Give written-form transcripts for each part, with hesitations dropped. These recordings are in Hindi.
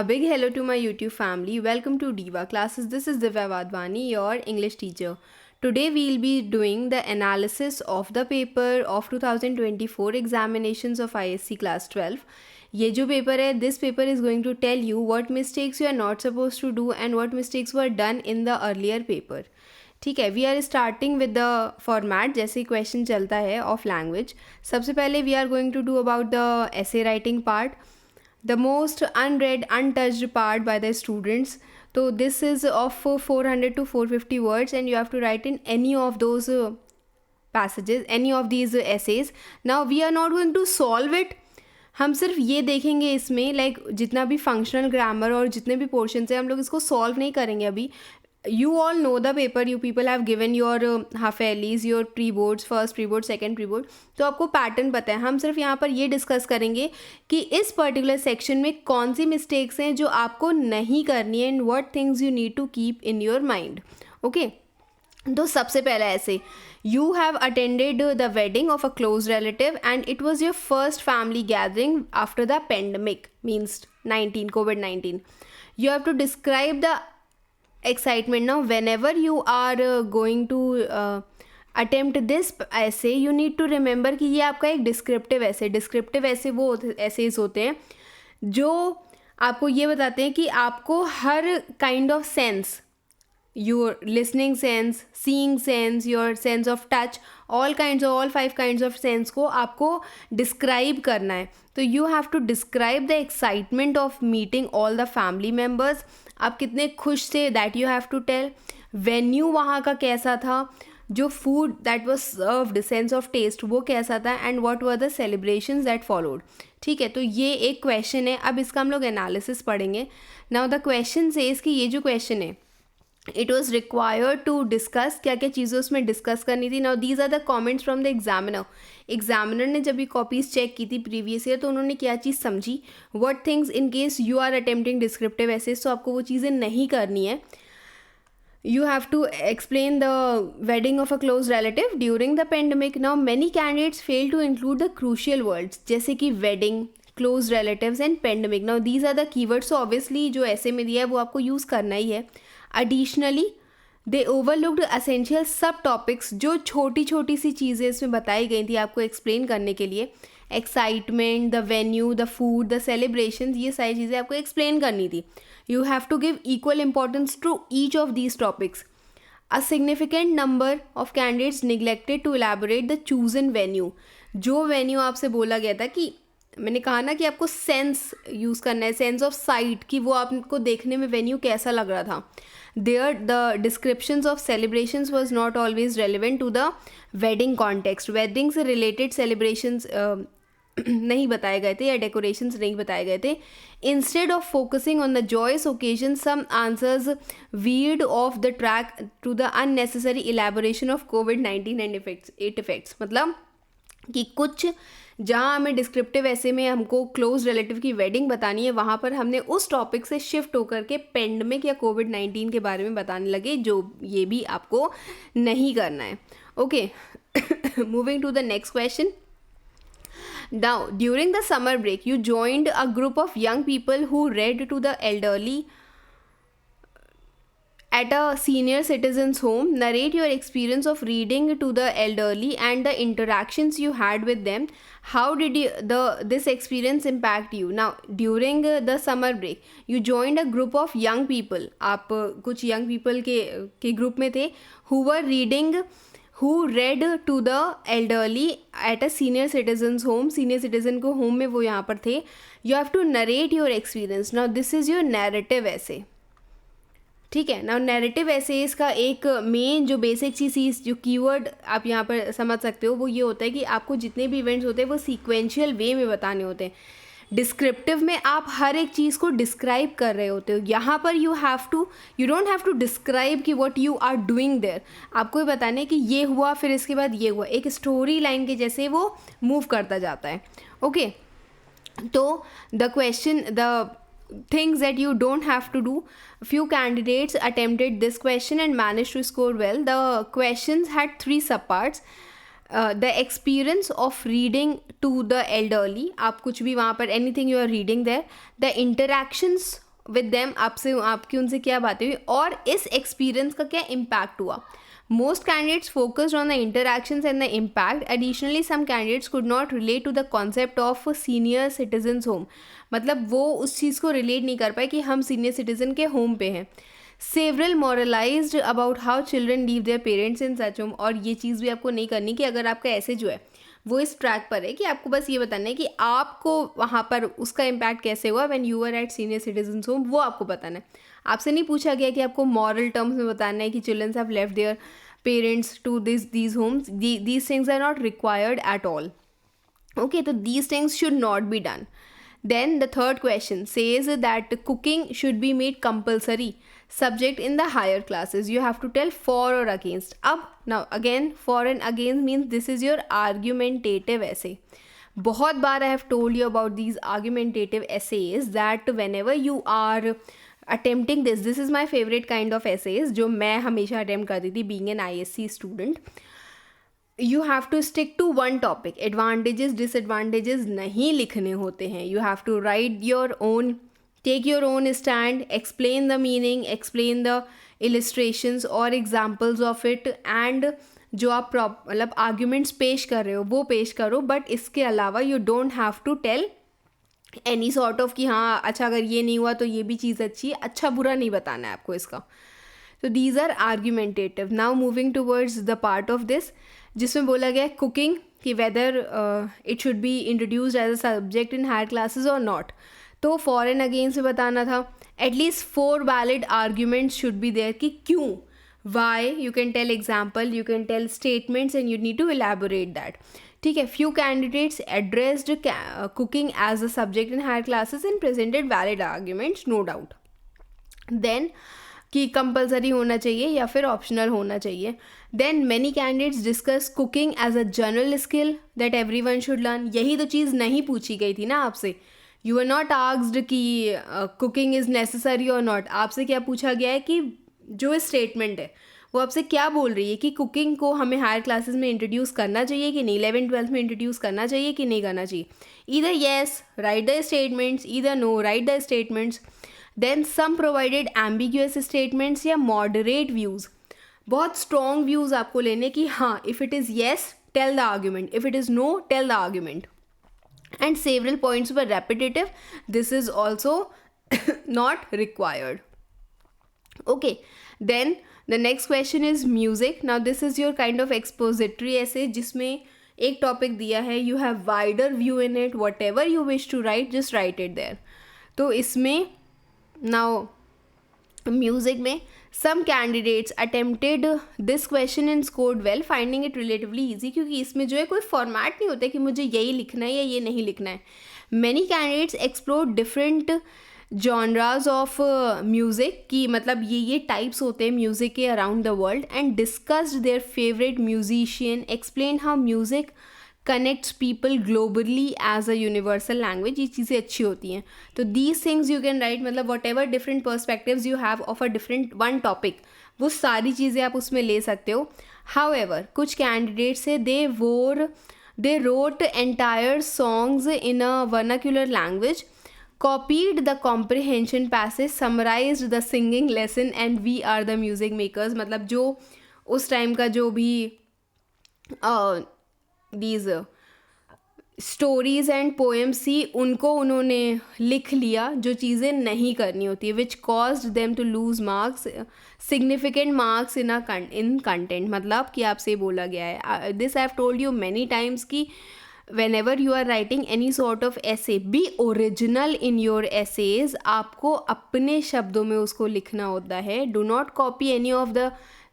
A big hello to my YouTube family. Welcome to Diva Classes. This is Divya Vadvani, your English teacher. Today we'll be doing the analysis of the paper of 2024 examinations of ISC class 12. ये जो पेपर है, this paper is going to tell you what mistakes you are not supposed to do and what mistakes were done in the earlier paper. ठीक है, we are starting with the format जैसे क्वेश्चन चलता है ऑफ लैंग्वेज. सबसे पहले we are going to do about the essay writing part, the most unread, untouched part by the students. So this is of 400 to 450 words and you have to write in any of those passages, any of these essays. Now we are not going to solve it. हम सिर्फ ये देखेंगे इसमें जितना भी फंक्शनल ग्रामर और जितने भी पोर्शंस हैं हम लोग इसको सॉल्व नहीं करेंगे अभी. You all know the paper, you people have given your half yearlies, your pre-boards, first pre-board, second pre-board. तो आपको पैटर्न पता है. हम सिर्फ यहाँ पर ये डिस्कस करेंगे कि इस पर्टिकुलर सेक्शन में कौन सी मिस्टेक्स हैं जो आपको नहीं करनी है and what things you need to keep in your mind. Okay, तो सबसे पहला ऐसे, you have attended the wedding of a close relative and it was your first family gathering after the pandemic, means COVID-19. You have to describe the excitement. Now whenever you are going to attempt this essay, you need to remember कि ये आपका एक डिस्क्रिप्टिव ऐसे वो essays होते हैं जो आपको ये बताते हैं कि आपको हर kind of sense, your listening sense, seeing sense, your sense of touch, all 5 kinds of sense को आपको describe करना है. तो you have to describe the excitement of meeting all the family members. आप कितने खुश थे, that you have to tell. venue वहाँ का कैसा था, जो food that was served, sense of taste वो कैसा था, and what were the celebrations that followed. ठीक है, तो ये एक क्वेश्चन है. अब इसका हम लोग एनालिसिस पढ़ेंगे. नाउ द क्वेश्चन सेज कि ये जो क्वेश्चन है, it was required to discuss, क्या क्या चीज़ें उसमें डिस्कस करनी थी. Now these are the comments from the examiner ने जब ये कॉपीज़ चेक की थी प्रीवियस ईयर तो उन्होंने क्या चीज़ समझी, what things in case you are attempting descriptive essays, तो आपको वो चीज़ें नहीं करनी है. You have to explain the wedding of a close relative during the pandemic. Now many candidates fail to include the crucial words जैसे कि wedding, close relatives and pandemic. Now these are the keywords, so obviously जो ऐसे में दिया है वो आपको यूज़ करना ही है. Additionally, they overlooked essential सब टॉपिक्स, जो छोटी छोटी सी चीज़ें इसमें बताई गई थी आपको एक्सप्लेन करने के लिए. Excitement, the venue, the food, the celebrations, ये सारी चीज़ें आपको एक्सप्लेन करनी थी. You have to give equal importance to each of these topics. A significant number of candidates neglected to elaborate the chosen venue. जो वेन्यू आपसे बोला गया था कि मैंने कहा ना कि आपको सेंस यूज़ करना है, सेंस ऑफ साइट, कि वो आपको देखने में वेन्यू कैसा लग रहा था. There the descriptions of celebrations was not always relevant to the wedding context. Wedding से रिलेटेड सेलिब्रेशंस नहीं बताए गए थे या डेकोरेशंस नहीं बताए गए थे. Instead of focusing on the joyous occasion, some answers veered off the track to the unnecessary elaboration of COVID-19 and effects. मतलब कि कुछ जहाँ हमें डिस्क्रिप्टिव ऐसे में हमको क्लोज रिलेटिव की वेडिंग बतानी है, वहाँ पर हमने उस टॉपिक से शिफ्ट होकर के पेंडेमिक या COVID-19 के बारे में बताने लगे, जो ये भी आपको नहीं करना है. Okay, moving to the next question. Now, during the summer break, you joined a group of young people who read to the elderly at a senior citizen's home. Narrate your experience of reading to the elderly and the interactions you had with them. How did this experience impact you? Now, during the summer break, you joined a group of young people. आप कुछ young people के group में थे who read to the elderly at a senior citizen's home. Senior citizen को home में वो यहाँ पर थे. You have to narrate your experience. Now, this is your narrative essay. ठीक है. नाउ नैरेटिव एसेज का एक मेन जो बेसिक चीज़ जो कीवर्ड आप यहाँ पर समझ सकते हो वो ये होता है कि आपको जितने भी इवेंट्स होते हैं वो सीक्वेंशियल वे में बताने होते हैं. डिस्क्रिप्टिव में आप हर एक चीज़ को डिस्क्राइब कर रहे होते हो. यहाँ पर you don't have to describe कि what you are doing there. आपको ये बताना है कि ये हुआ फिर इसके बाद ये हुआ. एक स्टोरी लाइन के जैसे वो मूव करता जाता है. ओके, तो the question, the things that you don't have to do. Few candidates attempted this question and managed to score well. The questions had 3 subparts. The experience of reading to the elderly, आप कुछ भी वहाँ पर anything you are reading there. The interactions with them, आपकी उनसे क्या बातें हुई और इस एक्सपीरियंस का क्या इम्पैक्ट हुआ. Most candidates focused on the interactions and the impact. Additionally, some candidates could not relate to the concept of senior citizens home. मतलब वो उस चीज़ को रिलेट नहीं कर पाए कि हम सीनियर सिटीजन के होम पे हैं. Several moralized about how children leave their parents in such home. और ये चीज़ भी आपको नहीं करनी कि अगर आपका ऐसे जो है वो इस ट्रैक पर है कि आपको बस ये बताना है कि आपको वहाँ पर उसका इम्पैक्ट कैसे हुआ when you are at senior citizens home, वो आपको बताना है. आपसे नहीं पूछा गया कि आपको मॉरल टर्म्स में बताना है कि childrens have left their parents to these homes. These things are not required at all. Okay, so these things should not be done. Then the third question says that cooking should be made compulsory subject in the higher classes. You have to tell for or against. Now again, for and against means this is your argumentative essay. बहुत बार I have told you about these argumentative essays that whenever you are attempting this is my favorite kind of essays जो मैं हमेशा attempt करती थी being an ISC student. You have to stick to one topic. Advantages, disadvantages नहीं लिखने होते हैं. You have to write your own, take your own stand, explain the meaning, explain the illustrations or examples of it, and जो आप मतलब arguments पेश कर रहे हो वो पेश करो. बट इसके अलावा you don't have to tell any sort of कि हाँ अच्छा अगर ये नहीं हुआ तो ये भी चीज़ अच्छी है, अच्छा बुरा नहीं बताना है आपको इसका. So these are argumentative. Now moving towards the part of this जिसमें बोला गया कुकिंग कि whether it should be introduced as a subject in higher classes और नॉट. तो फॉर एंड अगेंस्ट में बताना था. At least 4 valid arguments should be there कि क्यों, why. You can tell example, you can tell statements and you need to elaborate that. ठीक है. Few candidates addressed cooking as a subject in higher classes and presented valid arguments, no doubt. Then कि कंपलसरी होना चाहिए या फिर ऑप्शनल होना चाहिए. Then many candidates discuss cooking as a general skill that everyone should learn. यही तो चीज़ नहीं पूछी गई थी ना आपसे. यू आर नॉट आस्क्ड कि कुकिंग इज़ नेसेसरी और नॉट. आपसे क्या पूछा गया है कि जो स्टेटमेंट है वो आपसे क्या बोल रही है कि कुकिंग को हमें हायर क्लासेस में इंट्रोड्यूस करना चाहिए कि नहीं, 11th-12th में इंट्रोड्यूस करना चाहिए कि नहीं करना चाहिए. Either yes, write the statements, either no, write the statements. Then some provided ambiguous statements या moderate views. बहुत strong views आपको लेने कि हाँ, if it is yes, tell the argument. If it is no, tell the argument. And several points were repetitive. This is also not required. Okay. Then the next question is music. Now this is your kind of expository essay जिसमें एक topic दिया है. You have wider view in it. Whatever you wish to write, just write it there. तो इसमें now music में some candidates attempted this question and scored well, finding it relatively easy. क्योंकि इसमें जो है कोई फॉर्मेट नहीं होता है कि मुझे यही लिखना है या ये नहीं लिखना है. many candidates explored different genres of music कि मतलब ये टाइप्स होते हैं म्यूज़िक के around the world, and discussed their favourite musician, explain how music connects people globally as a universal language. ये चीज़ें अच्छी होती हैं. तो these things you can write, मतलब whatever different perspectives you have of a different one topic, वो सारी चीज़ें आप उसमें ले सकते हो. हाउएवर कुछ कैंडिडेट्स है they wrote entire songs in a vernacular language, copied the comprehension passage, summarized the singing lesson, and we are the music makers. मतलब जो उस टाइम का जो भी these स्टोरीज एंड पोएम्स थी उनको उन्होंने लिख लिया, जो चीज़ें नहीं करनी होती है, which caused them to lose marks, significant marks in content. मतलब कि आपसे बोला गया है, this I have told you many times कि whenever you are writing any sort of essay, be original in your essays. आपको अपने शब्दों में उसको लिखना होता है. Do not copy any of the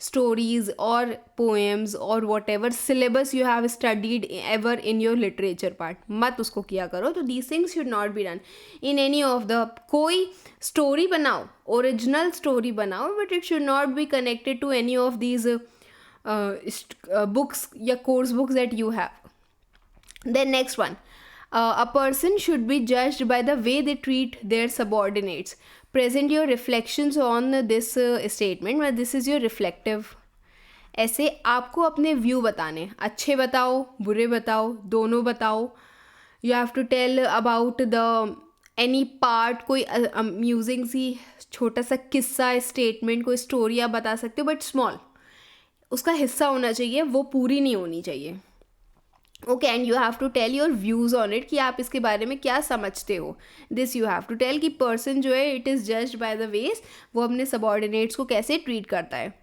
stories or poems or whatever syllabus you have studied ever in your literature part. मत उसको किया करो. तो these things should not be done in any of the. कोई story बनाओ, original story बनाओ, but it should not be connected to any of these books या course books that you have. Then next one, a person should be judged by the way they treat their subordinates. Present your reflections on this statement. Well, this is your reflective essay. आपको अपने व्यू बताने, अच्छे बताओ, बुरे बताओ, दोनों बताओ. You have to tell about the any part, कोई अम्यूजिंग सी छोटा सा किस्सा, स्टेटमेंट, कोई स्टोरी आप बता सकते हो बट स्मॉल, उसका हिस्सा होना चाहिए, वो पूरी नहीं होनी चाहिए. Okay, and you have to tell your views on it कि आप इसके बारे में क्या समझते हो. This you have to tell कि पर्सन जो है it is judged by the ways वो अपने सबॉर्डिनेट्स को कैसे ट्रीट करता है.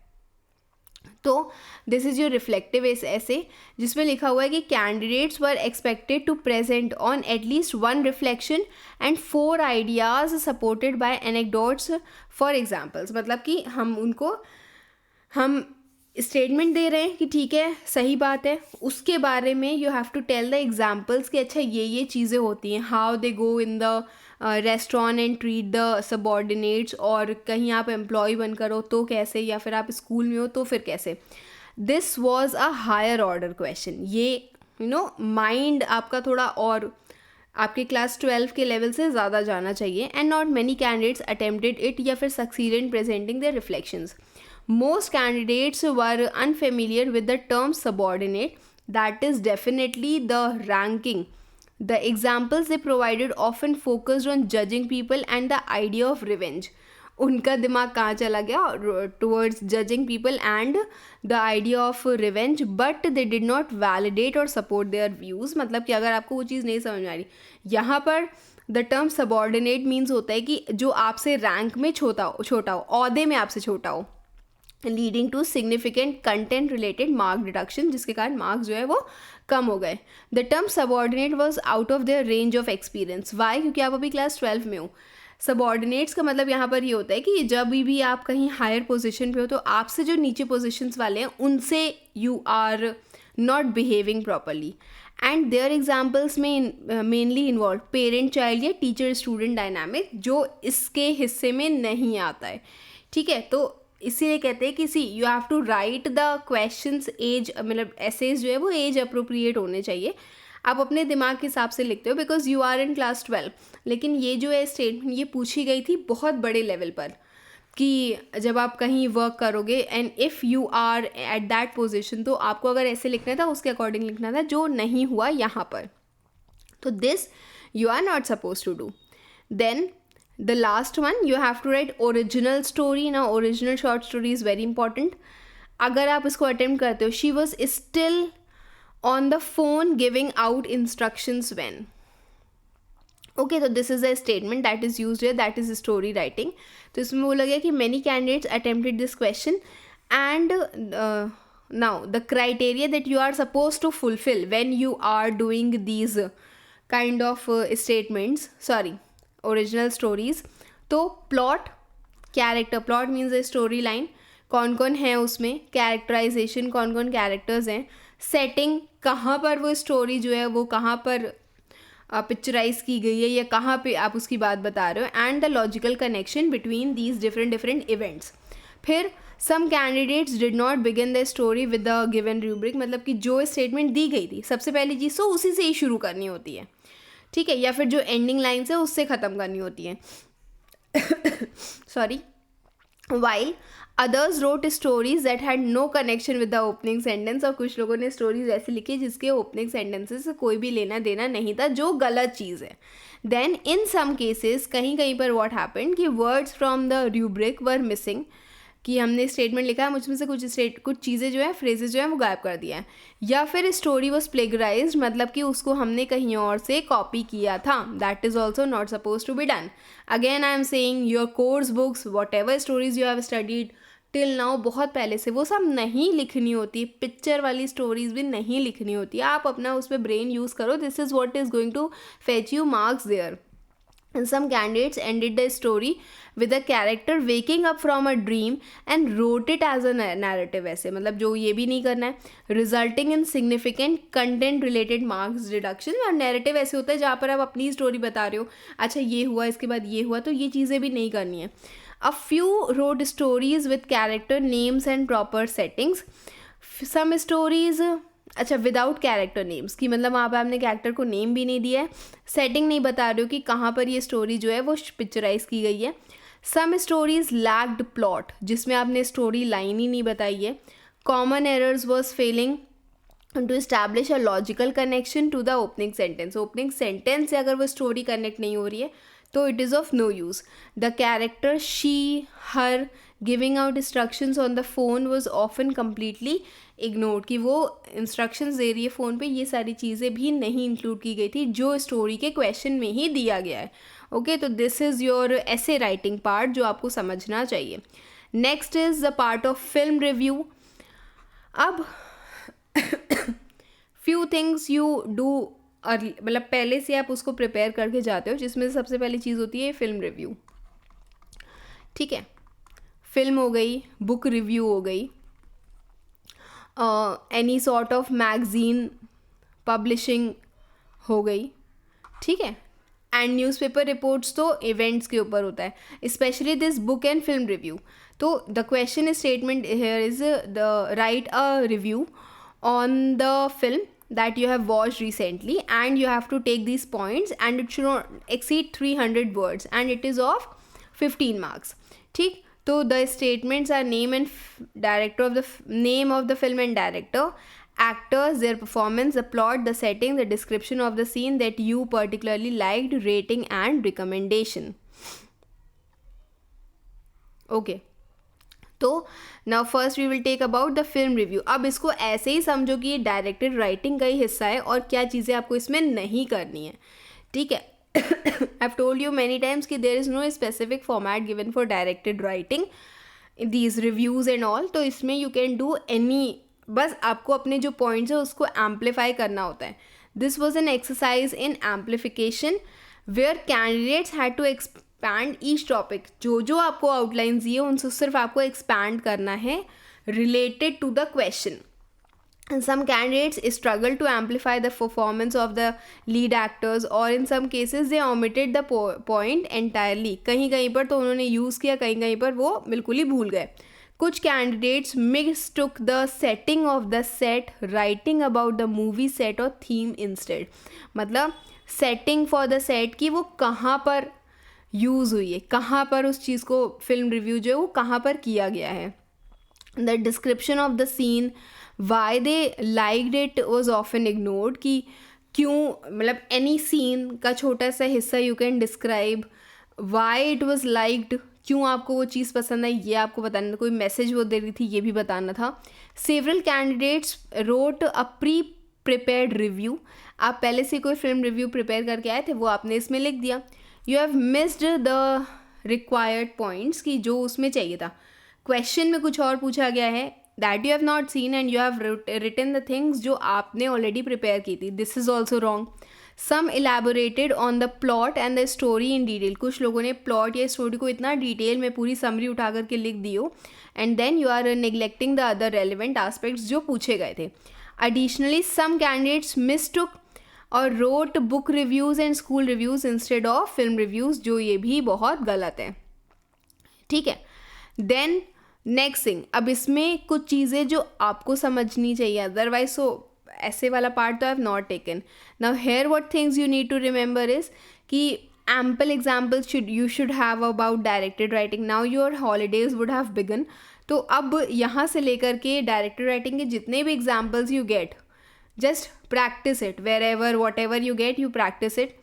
तो दिस इज़ योर रिफ्लेक्टिव ऐसे, जिसमें लिखा हुआ है कि candidates were expected to present on at least one reflection and 4 ideas supported by anecdotes for examples. मतलब कि हम स्टेटमेंट दे रहे हैं कि ठीक है सही बात है, उसके बारे में you have to tell the examples कि अच्छा ये चीज़ें होती हैं, how they go in the restaurant and treat the subordinates, और कहीं आप एम्प्लॉय बनकर हो तो कैसे, या फिर आप स्कूल में हो तो फिर कैसे. This was a higher order question. ये माइंड आपका थोड़ा और आपके क्लास 12 के लेवल से ज़्यादा जाना चाहिए. And not many candidates attempted it या फिर succeed in presenting their reflections. Most candidates were unfamiliar with the term subordinate, that is definitely the ranking. The examples they provided often focused on judging people and the idea of revenge. उनका दिमाग कहाँ चला गया towards judging people and the idea of revenge, but they did not validate or support their views. मतलब कि अगर आपको वो चीज़ नहीं समझ में आ रही, यहाँ पर the term subordinate means होता है कि जो आपसे रैंक में छोटा हो, ओहदे में आपसे छोटा हो, leading to significant content related mark deduction, जिसके कारण मार्क्स जो है वो कम हो गए. The term subordinate was out of their range of experience. Why? क्योंकि आप अभी क्लास 12 में हो. सबॉर्डिनेट्स का मतलब यहाँ पर ये होता है कि जब भी आप कहीं हायर पोजीशन पे हो तो आपसे जो नीचे पोजीशंस वाले हैं उनसे you are not behaving properly. And their examples में मेनली इन्वॉल्व पेरेंट चाइल्ड या टीचर स्टूडेंट डायनामिक, जो इसके हिस्से में नहीं आता है. ठीक है, तो इसीलिए कहते हैं कि see you have to write the questions as, मतलब एसेज जो है वो एज अप्रोप्रिएट होने चाहिए. आप अपने दिमाग के हिसाब से लिखते हो because you are in class 12. लेकिन ये जो है स्टेटमेंट ये पूछी गई थी बहुत बड़े लेवल पर कि जब आप कहीं वर्क करोगे and if you are at that position, तो आपको अगर ऐसे लिखना था उसके अकॉर्डिंग लिखना था, जो नहीं हुआ यहाँ पर. तो this you are not supposed to do. Then the last one, you have to write original story. Now original short story is very important. अगर आप इसको attempt करते हो, she was still on the phone giving out instructions when. Okay, so this is a statement that is used here, that is story writing. तो इसमें बोला गया कि many candidates attempted this question and now the criteria that you are supposed to fulfill when you are doing these kind of statements, sorry, original stories. तो plot, character, plot means a story line, कौन कौन है उसमें, कैरेक्टराइजेशन, कौन कौन कैरेक्टर्स हैं, सेटिंग, कहाँ पर वो स्टोरी जो है वो कहाँ पर पिक्चराइज की गई है या कहाँ पे आप उसकी बात बता रहे हो, and the logical connection between these different events. फिर some candidates did not begin the story with the given rubric, मतलब कि जो स्टेटमेंट दी गई थी सबसे पहली चीज़ तो उसी से ही शुरू करनी होती है, ठीक है, या फिर जो एंडिंग लाइन्स है उससे ख़त्म करनी होती है. Sorry. While others wrote stories that had no connection with the opening sentence, और कुछ लोगों ने स्टोरीज ऐसी लिखी जिसके ओपनिंग सेंटेंसेस से कोई भी लेना देना नहीं था, जो गलत चीज़ है. देन इन सम केसेस कहीं कहीं पर व्हाट हैपेंड कि words from the rubric were missing, कि हमने स्टेटमेंट लिखा है मुझमें से कुछ चीज़ें जो है फ्रेजेस जो है वो गायब कर दिया है, या फिर स्टोरी वॉज प्लेगराइज्ड, मतलब कि उसको हमने कहीं और से कॉपी किया था. That is also not suppose to be done. Again I am saying your course books, whatever stories you have studied till now, बहुत पहले से वो सब नहीं लिखनी होती, पिक्चर वाली स्टोरीज भी नहीं लिखनी होती. आप अपना उस पर ब्रेन यूज़ करो. This is what is going to fetch you marks there. And some candidates ended the story with a character waking up from a dream and wrote it as a narrative. ऐसे मतलब जो ये भी नहीं करना है, resulting in significant content related marks reduction. और narrative ऐसे होता है जहाँ पर आप अपनी स्टोरी बता रहे हो, अच्छा ये हुआ इसके बाद ये हुआ, तो ये चीज़ें भी नहीं करनी है. A few wrote stories with character names and proper settings. Some stories अच्छा विदाउट कैरेक्टर नेम्स, की मतलब वहाँ पर आपने कैरेक्टर को नेम भी नहीं दिया है, सेटिंग नहीं बता रहे हो कि कहाँ पर ये स्टोरी जो है वो पिक्चराइज की गई है. सम स्टोरीज लैक्ड प्लॉट, जिसमें आपने स्टोरी लाइन ही नहीं बताई है. Common errors was failing to establish a logical connection to the opening sentence. Opening sentence से अगर वो स्टोरी कनेक्ट नहीं हो रही है तो it is of no use. The character she her giving out instructions on the phone was often completely ignored, कि वो इंस्ट्रक्शंस दे रही है फ़ोन पे, ये सारी चीज़ें भी नहीं इंक्लूड की गई थी जो स्टोरी के क्वेश्चन में ही दिया गया है. ओके, तो this is your essay writing part जो आपको समझना चाहिए. Next is the part of film review. अब few things you do early, मतलब पहले से आप उसको प्रिपेयर करके जाते हो, जिसमें सबसे पहली चीज़ होती है फिल्म रिव्यू. ठीक है, फिल्म हो गई, बुक रिव्यू हो गई, any sort of magazine publishing हो गई. ठीक है, एंड न्यूज़पेपर रिपोर्ट्स तो इवेंट्स के ऊपर होता है, specially this book and film review. तो the question statement here is the write a review on the film that you have watched recently, and you have to take these points, and it should not exceed 300 words, and it is of 15 marks. ठीक, तो the statements are name and director of the name of the film and director, actors, their performance, the plot, the setting, the description of the scene that you particularly liked, rating and recommendation. Okay, तो now first we will take about the film review. अब इसको ऐसे ही समझो कि ये डायरेक्टेड राइटिंग का ही हिस्सा है और क्या चीज़ें आपको इसमें नहीं करनी है. ठीक है, I have told you many times कि there is no specific format given for directed writing these reviews and all. तो इसमें यू कैन डू एनी, बस आपको अपने जो पॉइंट्स है उसको एम्पलीफाई करना होता है. This was an exercise in amplification where candidates had to expand each topic. जो आपको आउटलाइन दिए उनसे सिर्फ आपको एक्सपैंड करना है related to the question. Some candidates struggle to amplify the performance of the lead actors, or in some cases they omitted the point entirely. कहीं कहीं पर तो उन्होंने यूज़ किया, कहीं कहीं पर वो बिल्कुल ही भूल गए. कुछ candidates mistook the setting of the set, writing about the movie set or theme instead. मतलब setting for the set की वो कहाँ पर यूज़ हुई है, कहाँ पर उस चीज़ को फिल्म रिव्यू जो है वो कहाँ पर किया गया है. The description of the scene, why they liked it was often ignored, कि क्यों, मतलब एनी सीन का छोटा सा हिस्सा you can describe, why it was liked, क्यों आपको वो चीज़ पसंद आई ये आपको बताना था, कोई मैसेज वो दे रही थी ये भी बताना था. Several candidates wrote a pre prepared review. आप पहले से कोई फिल्म रिव्यू प्रिपेयर करके आए थे, वो आपने इसमें लिख दिया. You have missed the required points, कि जो उसमें चाहिए था. क्वेश्चन में कुछ और पूछा गया है that you have not seen, and you have written the things जो आपने ऑलरेडी प्रिपेयर की थी. This is also wrong. Some elaborated on the plot and the story in detail. कुछ लोगों ने प्लॉट या स्टोरी को इतना डिटेल में पूरी समरी उठा करके लिख दी हो, and then you are neglecting the other relevant aspects जो पूछे गए थे. एडिशनली सम कैंडिडेट्स मिसटुक और wrote book reviews and school reviews instead of film reviews, जो ये भी बहुत गलत है. ठीक है, देन नेक्स्ट थिंग, अब इसमें कुछ चीज़ें जो आपको समझनी चाहिए, अदरवाइज सो ऐसे वाला पार्ट तो I have not taken. Now here what things you need to remember is कि ample examples you should have about directed writing. Now your holidays would have begun. तो अब यहाँ से लेकर के डायरेक्टेड राइटिंग के जितने भी examples you get, just practice it wherever, whatever you get, you practice it.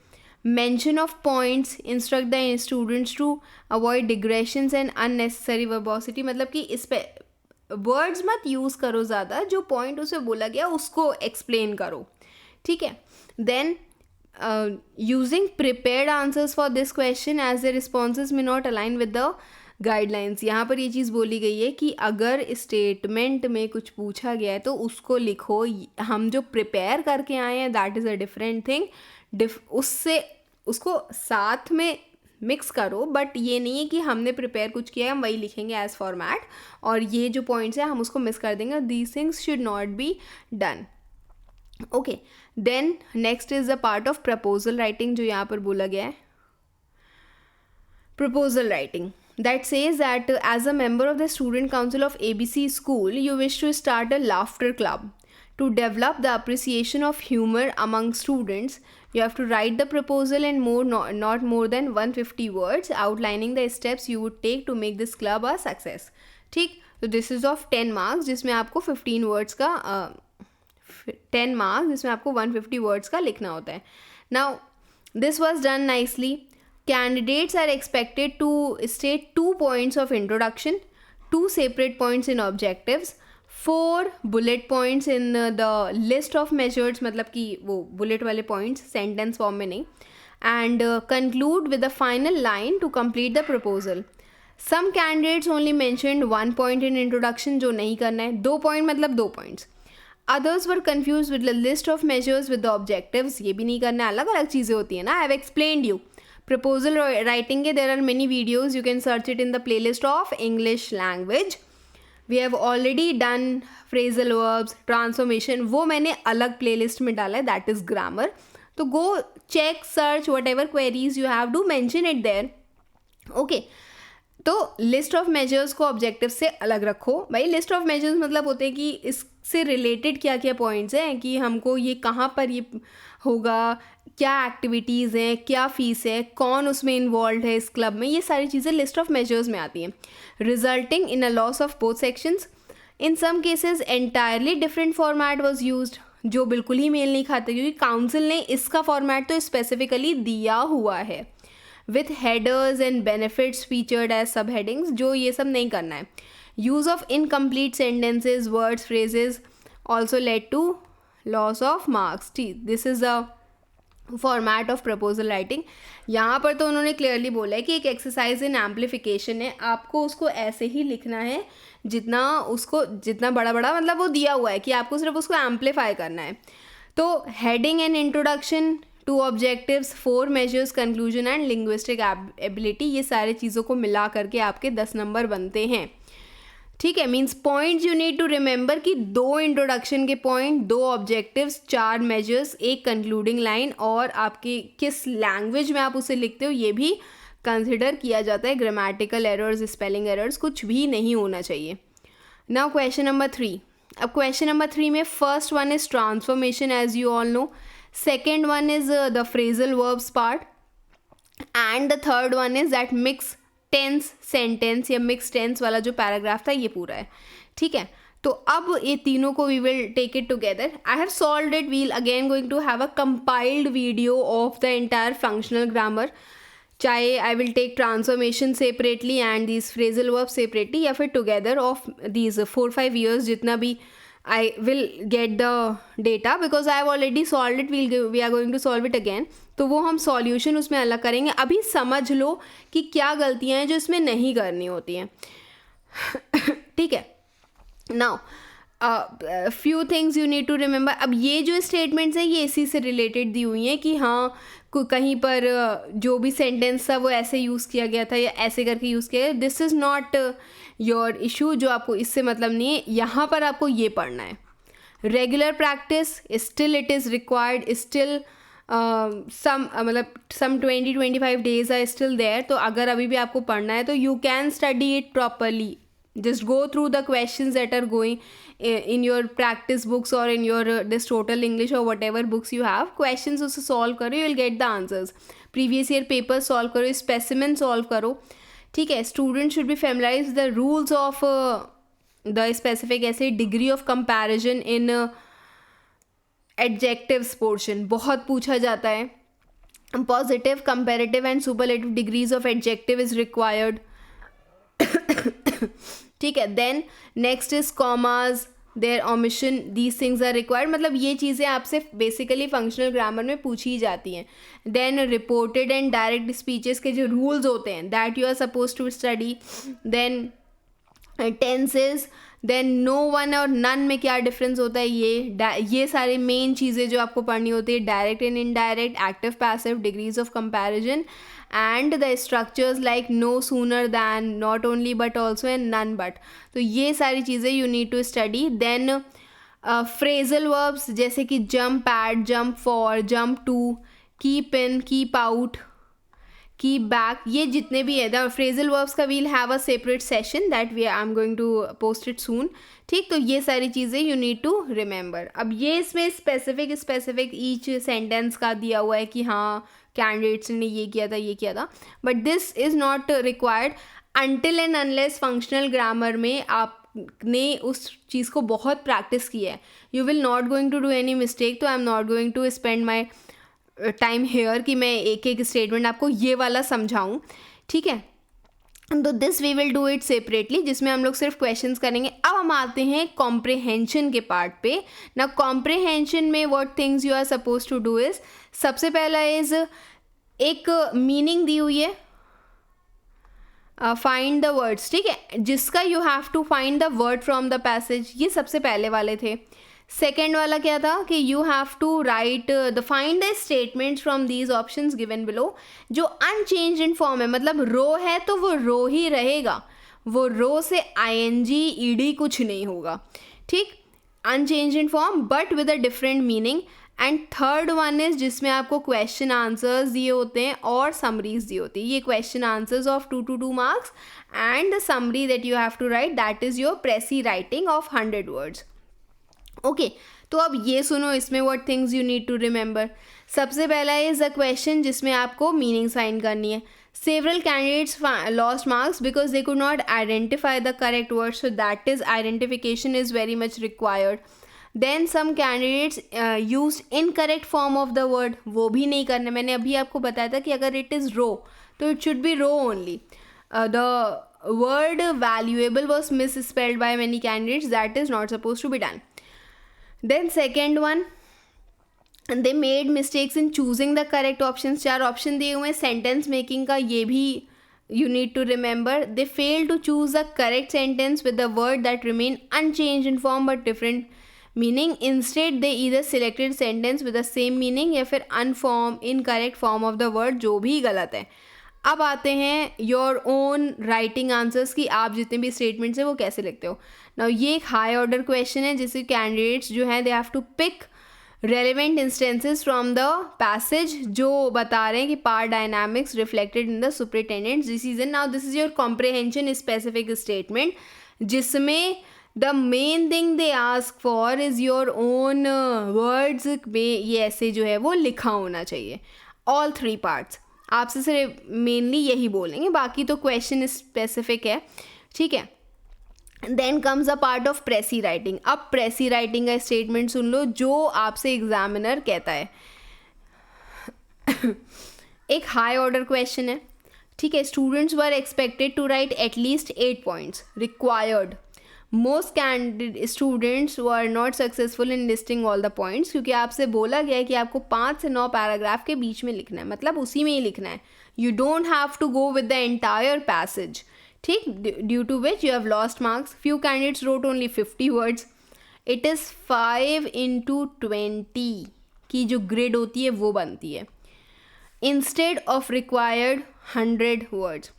Mention of points, instruct the students to avoid digressions and unnecessary verbosity. मतलब कि इस पे वर्ड्स मत यूज़ करो ज़्यादा, जो पॉइंट उसे बोला गया उसको एक्सप्लेन करो. ठीक है, then using prepared answers for this question as the responses may not align with the guidelines. यहाँ पर ये चीज़ बोली गई है कि अगर स्टेटमेंट में कुछ पूछा गया है तो उसको लिखो. हम जो प्रिपेयर करके आए हैं that is a different thing. उससे उसको साथ में मिक्स करो, बट ये नहीं है कि हमने प्रिपेयर कुछ किया है हम वही लिखेंगे एज फॉर्मेट, और ये जो पॉइंट्स हैं हम उसको मिस कर देंगे. These things should not be done. Okay, then next is the part of proposal writing, जो यहाँ पर बोला गया है. Proposal writing that says that as a member of the student council of ABC school, you wish to start a laughter club. To develop the appreciation of humor among students, you have to write the proposal in not more than 150 words, outlining the steps you would take to make this club a success. ठीक, तो this is of 10 marks, जिसमें आपको 15 words का 10 marks जिसमें आपको 150 words का लिखना होता है. Now this was done nicely. Candidates are expected to state 2 points of introduction, 2 separate points in objectives, 4 bullet points in the list of measures, मतलब कि वो bullet वाले points sentence form में नहीं, and conclude with the final line to complete the proposal. Some candidates only mentioned 1 point in introduction, जो नहीं करना है. 2 point मतलब 2 points. Others were confused with the list of measures with the objectives. ये भी नहीं करना है, अलग अलग चीज़ें होती हैं ना. I have explained you. Proposal writing के there are many videos. You can search it in the playlist of English language. We have already done phrasal verbs, transformation. वो मैंने अलग playlist में डाला है. That is grammar. तो go check, search whatever queries you have. Do mention it there. Okay. तो लिस्ट ऑफ मेजर्स को ऑब्जेक्टिव से अलग रखो भाई. लिस्ट ऑफ मेजर्स मतलब होते हैं कि इससे रिलेटेड क्या क्या पॉइंट्स हैं, कि हमको ये कहाँ पर ये होगा, क्या एक्टिविटीज़ हैं, क्या फ़ीस है, कौन उसमें इन्वॉल्व है इस क्लब में, ये सारी चीज़ें लिस्ट ऑफ मेजर्स में आती हैं. Resulting in a loss of both sections. In some cases entirely different format was used, जो बिल्कुल ही मेल नहीं खाते, क्योंकि काउंसिल ने इसका फॉर्मेट तो स्पेसिफिकली दिया हुआ है with headers and benefits featured as subheadings, जो ये सब नहीं करना है. Use of incomplete sentences, words, phrases also led to loss of marks. This is the format of proposal writing. यहाँ पर तो उन्होंने क्लियरली बोला है कि एक एक्सरसाइज इन एम्पलीफिकेशन है, आपको उसको ऐसे ही लिखना है जितना बड़ा बड़ा मतलब वो दिया हुआ है, कि आपको सिर्फ उसको एम्पलीफाई करना है. तो heading and introduction, 2 objectives, 4 measures, conclusion and linguistic ability, ये सारे चीज़ों को मिला करके आपके 10 नंबर बनते हैं. ठीक है. Means points you need to remember कि 2 इंट्रोडक्शन के point, 2 objectives, 4 measures, 1 concluding line, और आपके किस लैंग्वेज में आप उसे लिखते हो ये भी कंसिडर किया जाता है. ग्रामेटिकल एरर्स, स्पेलिंग एरर्स कुछ भी नहीं होना चाहिए. Now question number 3. अब क्वेश्चन नंबर 3 में first one is transformation, as you all know. Second one is the phrasal verbs part, and the third one is that mixed tense sentence या mixed tense वाला जो paragraph था ये पूरा है. ठीक है. तो अब ये तीनों को we will take it together. I have solved it. We'll again going to have a compiled video of the entire functional grammar. चाहे I will take transformation separately and these phrasal verbs separately, या फिर together of these 4-5 years जितना भी I will get the data, because I have already solved it. We are going to solve it again. तो वो हम सॉल्यूशन उसमें अलग करेंगे. अभी समझ लो कि क्या गलतियाँ हैं जो इसमें नहीं करनी होती हैं. ठीक है. Now few things you need to remember. अब ये जो स्टेटमेंट्स हैं ये इसी से रिलेटेड दी हुई हैं कि हाँ कहीं पर जो भी सेंटेंस था वो ऐसे यूज़ किया गया था या ऐसे करके यूज़ किया गया. This is not your issue, जो आपको इससे मतलब नहीं है. यहाँ पर आपको ये पढ़ना है. Regular practice still it is required, still some 20-25 days are still there. तो अगर अभी भी आपको पढ़ना है तो you can study it properly. Just go through the questions that are going in your practice books or in your this total English or whatever books you have. Questions उसे solve करो, you will get the answers. Previous year papers solve करो, specimen solve करो. ठीक है. Students should be familiarized with the rules of the specific ऐसे degree of comparison in adjectives portion. बहुत पूछा जाता है. Positive, comparative and superlative degrees of adjective is required. ठीक है. Then next is commas, their omission, these things are required. मतलब ये चीज़ें आपसे बेसिकली फंक्शनल ग्रामर में पूछी ही जाती हैं. Then reported and direct speeches के जो रूल्स होते हैं that you are suppose to study. Then tenses, then no one और नन में क्या डिफरेंस होता है, ये सारी मेन चीज़ें जो आपको पढ़नी होती है. Direct and indirect, active passive, degrees of comparison, and the structures like no sooner than, not only but also and none but. तो ये सारी चीज़ें you need to study. Then phrasal verbs जैसे कि jump at, jump for, jump to, keep in, keep out, keep back, ये जितने भी है the phrasal verbs का we'll have a separate session that I'm going to post it soon. ठीक. तो ये सारी चीज़ें you need to remember. अब ये इसमें specific each sentence का दिया हुआ है कि हाँ कैंडिडेट्स ने ये किया था, but this is not required until and unless functional grammar में आपने उस चीज़ को बहुत प्रैक्टिस किया है. You will not going to do any mistake. तो I am not going to spend my time here कि मैं एक एक स्टेटमेंट आपको ये वाला समझाऊं, ठीक है। तो this we will do it separately, जिसमें हम लोग सिर्फ क्वेश्चंस करेंगे। अब हम आते हैं कॉम्प्रिहेंशन के पार्ट पे ना। कॉम्प्रिहेंशन में what things you are suppose to do is, सबसे पहला इज एक मीनिंग दी हुई है, फाइंड द वर्ड्स, ठीक है, जिसका you have to find the word from the passage, ये सबसे पहले वाले थे। सेकेंड वाला क्या था कि you have to write the find the statements from these options given below, जो अनचेंज इन फॉर्म है, मतलब रो है तो वो रो ही रहेगा, वो रो से आईएनजी ईडी कुछ नहीं होगा, ठीक, unchanged in form but with a different meaning. And third one is जिसमें आपको क्वेश्चन आंसर्स दिए होते हैं और समरीज दी होती है। ये question answers of 2 to 2 marks and the summary that you have to write, that is your precis writing of 100 words. Okay, तो अब ये सुनो, इसमें what things you need to remember. सबसे पहला इज अ क्वेश्चन जिसमें आपको मीनिंग साइन करनी है। Several candidates lost marks because they could not identify the correct word, so that is identification is very much required. Then some candidates use incorrect form of the word, वो भी नहीं करना। मैंने अभी आपको बताया था कि अगर इट इज़ रो तो it should be row only. द word valuable was misspelled by many candidates, that is not supposed to be done. Then second one, they made mistakes in choosing the correct options. 4 option दिए हुए हैं सेंटेंस मेकिंग का, ये भी you need to remember. They failed to choose the correct sentence with the word that remain unchanged in form but different meaning. Instead they either selected sentence with the same meaning या फिर incorrect form of the word, जो भी गलत है। अब आते हैं योर ओन राइटिंग आंसर्स की, आप जितने भी स्टेटमेंट्स हैं वो कैसे लिखते हो। नाउ ये एक हाई ऑर्डर क्वेश्चन है जिससे कैंडिडेट्स जो हैं they have to pick relevant instances from the passage जो बता रहे हैं कि power dynamics reflected in the superintendent's decision. Now this is your comprehension specific statement, जिसमें the main thing they ask for is your own words में ये ऐसे जो है वो लिखा होना चाहिए। ऑल 3 पार्ट्स आपसे सिर्फ मेनली यही बोलेंगे, बाकी तो क्वेश्चन स्पेसिफिक है, ठीक है। Then comes a part of precis writing. अब प्रेसी राइटिंग का स्टेटमेंट सुन लो जो आपसे एग्जामिनर कहता है। एक हाई ऑर्डर क्वेश्चन है, ठीक है। Students were expected to write at least 8 points required. Most candidate students were not successful in listing all the points, क्योंकि आपसे बोला गया है कि आपको 5 से 9 पैराग्राफ के बीच में लिखना है, मतलब उसी में ही लिखना है। You don't have to go with the entire passage, ठीक, due to which you have lost marks. Few candidates wrote only 50 words. It is 5 into 20 की जो ग्रेड होती है वो बनती है, instead of required 100 words.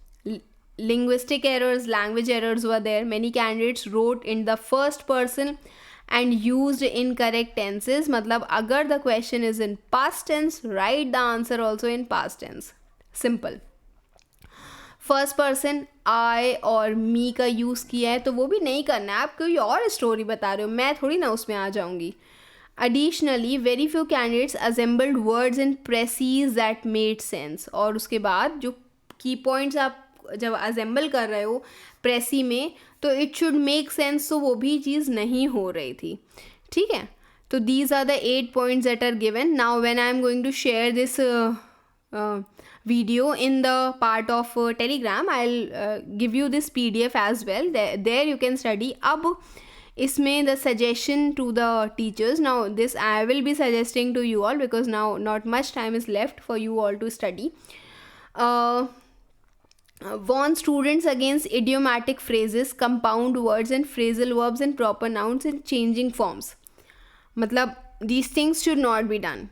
Linguistic errors, language errors were there. Many candidates wrote in the first person and used incorrect tenses. मतलब अगर the question is in past tense, write the answer also in past tense. Simple. First person I और मी का यूज़ किया है तो वो भी नहीं करना है, आप कोई और स्टोरी बता रहे हो, मैं थोड़ी ना उसमें आ जाऊँगी। Additionally, very few candidates assembled words in preces that made sense. और उसके बाद जो की पॉइंट्स आप जब असेंबल कर रहे हो प्रेसी में तो इट शुड मेक सेंस, तो वो भी चीज़ नहीं हो रही थी, ठीक है। तो these are the 8 points that are given. Now when I am going to share this video in the part of Telegram, I will give you this PDF as well, there you can study. अब इसमें the suggestion to the teachers, now this I will be suggesting to you all because now not much time is left for you all to study. Warn students against idiomatic phrases, compound words and phrasal verbs and proper nouns in changing forms. मतलब these things should not be done.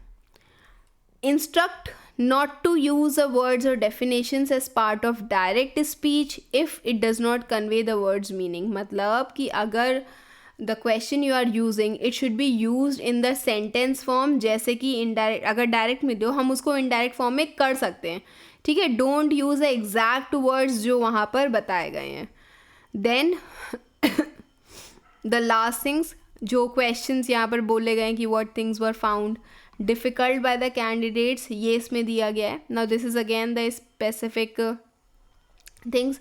Instruct not to use the words or definitions as part of direct speech if it does not convey the word's meaning. मतलब कि अगर the question you are using it should be used in the sentence form, जैसे कि indirect, अगर direct में दो हम उसको indirect form में कर सकते हैं, ठीक है. Don't use the exact words जो वहाँ पर बताए गए हैं. देन द लास्ट थिंग्स, जो क्वेश्चंस यहाँ पर बोले गए हैं कि what things were found difficult by the candidates, ये इसमें दिया गया है. Now this is again the specific things.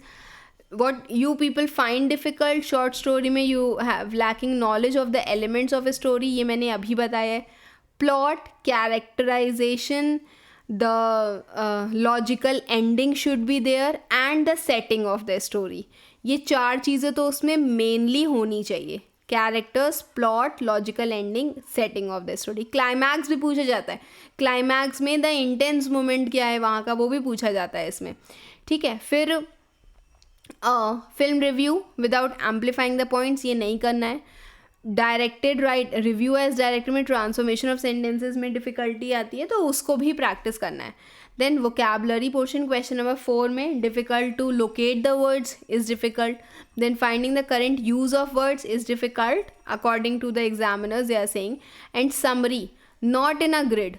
what you people find difficult short story में you have lacking knowledge of the elements of a story, ये मैंने अभी बताया है. plot, characterization, the logical ending should be there and the setting of the story. ये 4 चीज़ें तो उसमें मेनली होनी चाहिए. Characters, plot, logical ending, setting of the story. Climax भी पूछा जाता है. क्लाइमैक्स में द इंटेंस मोमेंट क्या है वहाँ का, वो भी पूछा जाता है इसमें. ठीक है. फिर film review without amplifying the points, ये नहीं करना है. Directed right review as director में ट्रांसफॉर्मेशन ऑफ सेंटेंसेज में डिफ़िकल्टी आती है, तो उसको भी प्रैक्टिस करना है. Then vocabulary portion question number 4 में difficult to locate the words is difficult. Then finding the current use of words is difficult according to the examiners they are saying. And summary not in a grid.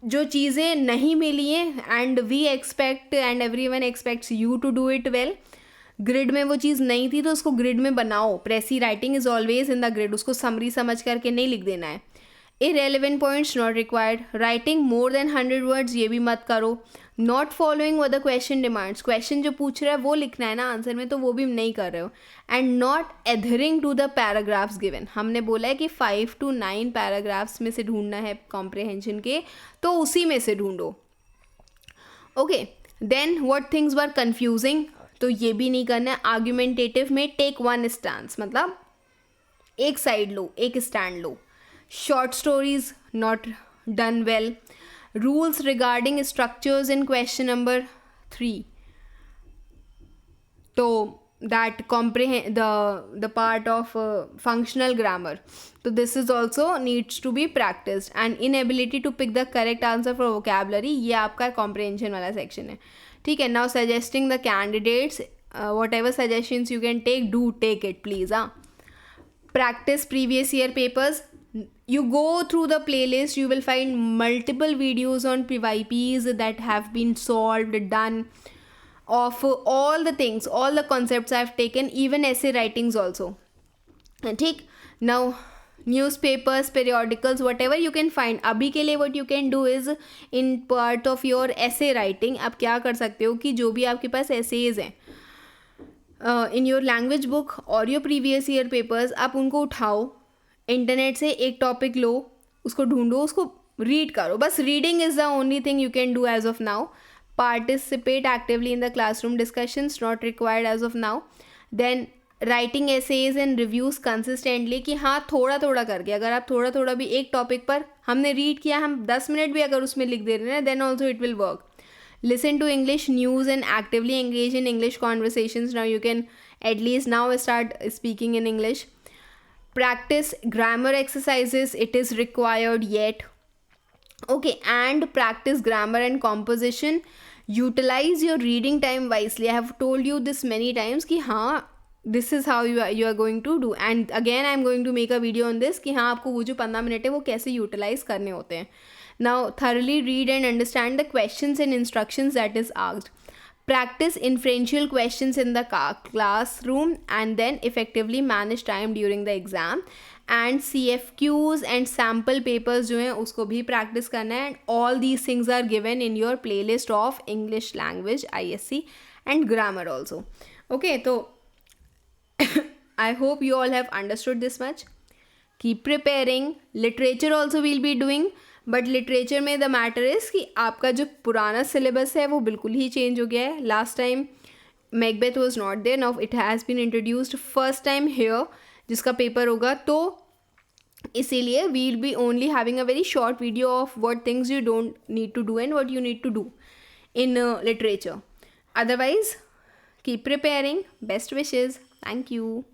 जो चीज़ें नहीं मिली हैं and we expect and everyone expects you to do it well. Grid में वो चीज़ नहीं थी तो उसको ग्रिड में बनाओ. प्रेसी writing is always in the grid. उसको समरी समझ करके नहीं लिख देना है. Irrelevant points not required. Writing more than 100 words ये भी मत करो. Not following what the question demands. Question जो पूछ रहा है वो लिखना है ना आंसर में, तो वो भी नहीं कर रहे हो. And not adhering to the paragraphs given. हमने बोला है कि 5 to 9 पैराग्राफ्स में से ढूंढना है कॉम्प्रिहेंशन के, तो उसी में से ढूंढो. Okay. Then what things were confusing, तो ये भी नहीं करना है. आर्ग्यूमेंटेटिव में टेक वन स्टैंस, मतलब एक साइड लो, एक stand low. Short stories not done well. Rules regarding structures in question number 3, तो that comprehend the part of functional grammar, so this is also needs to be practiced. And inability to pick the correct answer for vocabulary, ये आपका comprehension वाला section है. ठीक है. now suggesting the candidates, whatever suggestions you can take, do take it please. Practice previous year papers. You go through the playlist, you will find multiple videos on PYPs that have been solved, done of all the things, all the concepts I've taken, even essay writings also. ठीक. now newspapers, periodicals, whatever you can find. अभी के लिए what you can do is in part of your essay writing, आप क्या कर सकते हो कि जो भी आपके पास essays हैं in your language book और your previous year papers, आप उनको उठाओ, इंटरनेट से एक टॉपिक लो, उसको ढूंढो, उसको रीड करो. बस reading is the only thing you can do as of now. Participate actively in the classroom discussions, not required as of now. Then writing essays and reviews consistently, कि हाँ थोड़ा थोड़ा करके, अगर आप थोड़ा थोड़ा भी एक टॉपिक पर हमने रीड किया, हम 10 मिनट भी अगर उसमें लिख दे रहे हैं, then also it will work. Listen to English news and actively engage in English conversations. Now you can at least now start speaking in English. Practice grammar exercises, it is required yet. Okay. And practice grammar and composition. Utilize your reading time wisely. I have told you this many times कि हाँ this is how you are going to do. And again I am going to make a video on this कि हाँ आपको वो जो 15 मिनट है वो कैसे utilize करने होते हैं. Now thoroughly read and understand the questions and instructions that is asked. Practice inferential questions in the classroom and then effectively manage time during the exam. And CFQs and sample papers जो हैं उसको भी practice करना है. And all these things are given in your playlist of English language, ISC and grammar also. Okay, so I hope you all have understood this much. Keep preparing. Literature also we'll be doing. But literature में द मैटर इज़ कि आपका जो पुराना सिलेबस है वो बिल्कुल ही चेंज हो गया है. Last time Macbeth was not there, now it has been introduced first time here जिसका पेपर होगा. तो इसीलिए we will be only having a very short video of what things you don't need to do and what you need to do in literature. Otherwise keep preparing. Best wishes. Thank you.